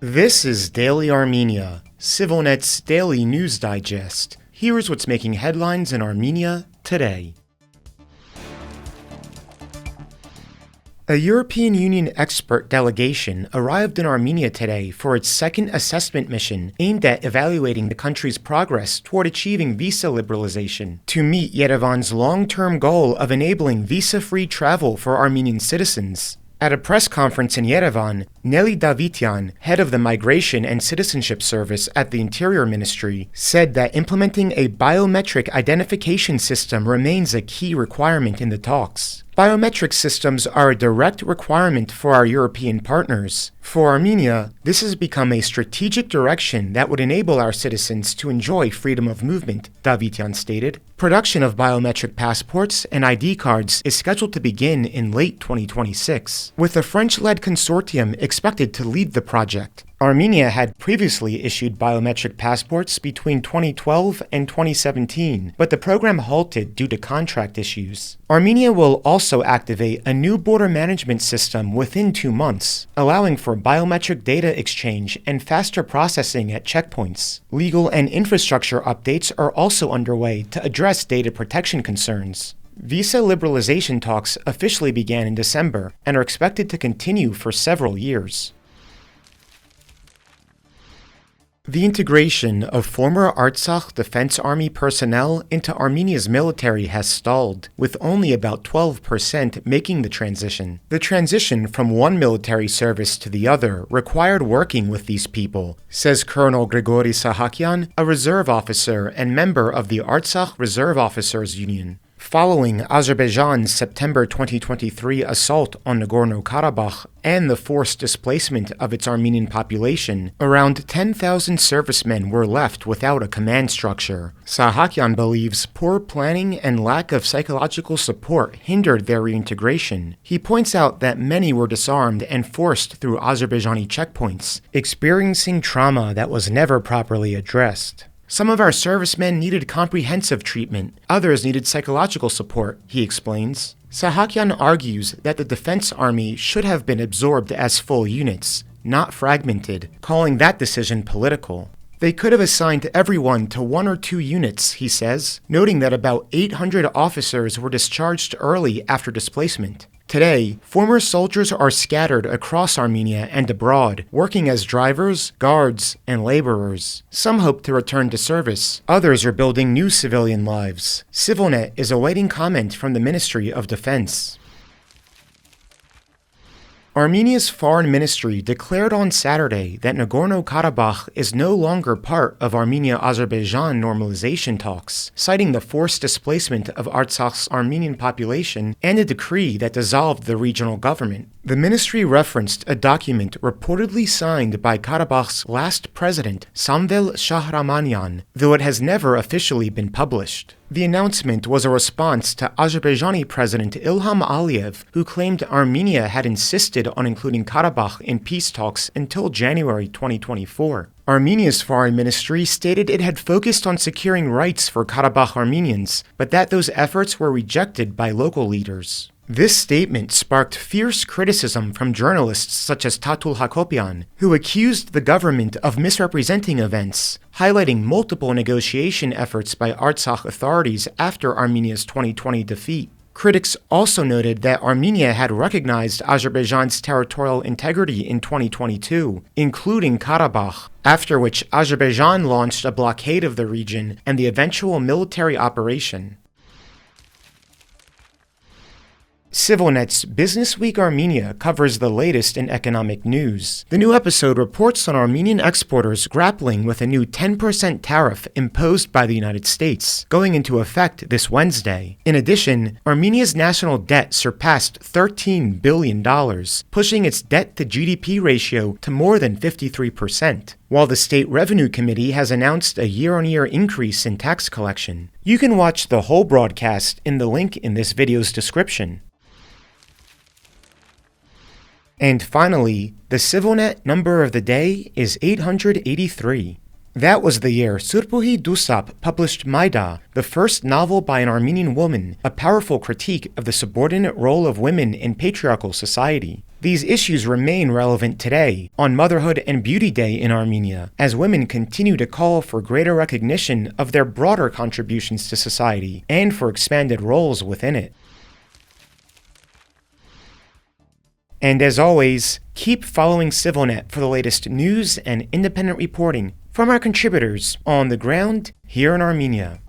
This is Daily Armenia, CivilNet's daily news digest. Here's what's making headlines in Armenia today. A European Union expert delegation arrived in Armenia today for its second assessment mission aimed at evaluating the country's progress toward achieving visa liberalization to meet Yerevan's long-term goal of enabling visa-free travel for Armenian citizens. At a press conference in Yerevan, Nelly Davityan, head of the Migration and Citizenship Service at the Interior Ministry, said that implementing a biometric identification system remains a key requirement in the talks. Biometric systems are a direct requirement for our European partners. For Armenia, this has become a strategic direction that would enable our citizens to enjoy freedom of movement, Davityan stated. Production of biometric passports and ID cards is scheduled to begin in late 2026, with a French-led consortium expected to lead the project. Armenia had previously issued biometric passports between 2012 and 2017, but the program halted due to contract issues. Armenia will also activate a new border management system within 2 months, allowing for biometric data exchange and faster processing at checkpoints. Legal and infrastructure updates are also underway to address data protection concerns. Visa liberalization talks officially began in December and are expected to continue for several years. The integration of former Artsakh Defense Army personnel into Armenia's military has stalled, with only about 12% making the transition. The transition from one military service to the other required working with these people, says Colonel Grigory Sahakyan, a reserve officer and member of the Artsakh Reserve Officers Union. Following Azerbaijan's September 2023 assault on Nagorno-Karabakh and the forced displacement of its Armenian population, around 10,000 servicemen were left without a command structure. Sahakyan believes poor planning and lack of psychological support hindered their reintegration. He points out that many were disarmed and forced through Azerbaijani checkpoints, experiencing trauma that was never properly addressed. Some of our servicemen needed comprehensive treatment, others needed psychological support, he explains. Sahakyan argues that the Defense Army should have been absorbed as full units, not fragmented, calling that decision political. They could have assigned everyone to 1 or 2 units, he says, noting that about 800 officers were discharged early after displacement. Today, former soldiers are scattered across Armenia and abroad, working as drivers, guards, and laborers. Some hope to return to service. Others are building new civilian lives. CivilNet is awaiting comment from the Ministry of Defense. Armenia's foreign ministry declared on Saturday that Nagorno-Karabakh is no longer part of Armenia-Azerbaijan normalization talks, citing the forced displacement of Artsakh's Armenian population and a decree that dissolved the regional government. The ministry referenced a document reportedly signed by Karabakh's last president, Samvel Shahramanyan, though it has never officially been published. The announcement was a response to Azerbaijani President Ilham Aliyev, who claimed Armenia had insisted on including Karabakh in peace talks until January 2024. Armenia's foreign ministry stated it had focused on securing rights for Karabakh Armenians, but that those efforts were rejected by local leaders. This statement sparked fierce criticism from journalists such as Tatul Hakopian, who accused the government of misrepresenting events, highlighting multiple negotiation efforts by Artsakh authorities after Armenia's 2020 defeat. Critics also noted that Armenia had recognized Azerbaijan's territorial integrity in 2022, including Karabakh, after which Azerbaijan launched a blockade of the region and the eventual military operation. CivilNet's Business Week Armenia covers the latest in economic news. The new episode reports on Armenian exporters grappling with a new 10% tariff imposed by the United States, going into effect this Wednesday. In addition, Armenia's national debt surpassed $13 billion, pushing its debt-to-GDP ratio to more than 53%. While the State Revenue Committee has announced a year-on-year increase in tax collection. You can watch the whole broadcast in the link in this video's description. And finally, the CivilNet number of the day is 883. That was the year Surpuhi Dusap published Maida, the first novel by an Armenian woman, a powerful critique of the subordinate role of women in patriarchal society. These issues remain relevant today, on Motherhood and Beauty Day in Armenia, as women continue to call for greater recognition of their broader contributions to society and for expanded roles within it. And as always, keep following CivilNet for the latest news and independent reporting from our contributors on the ground here in Armenia.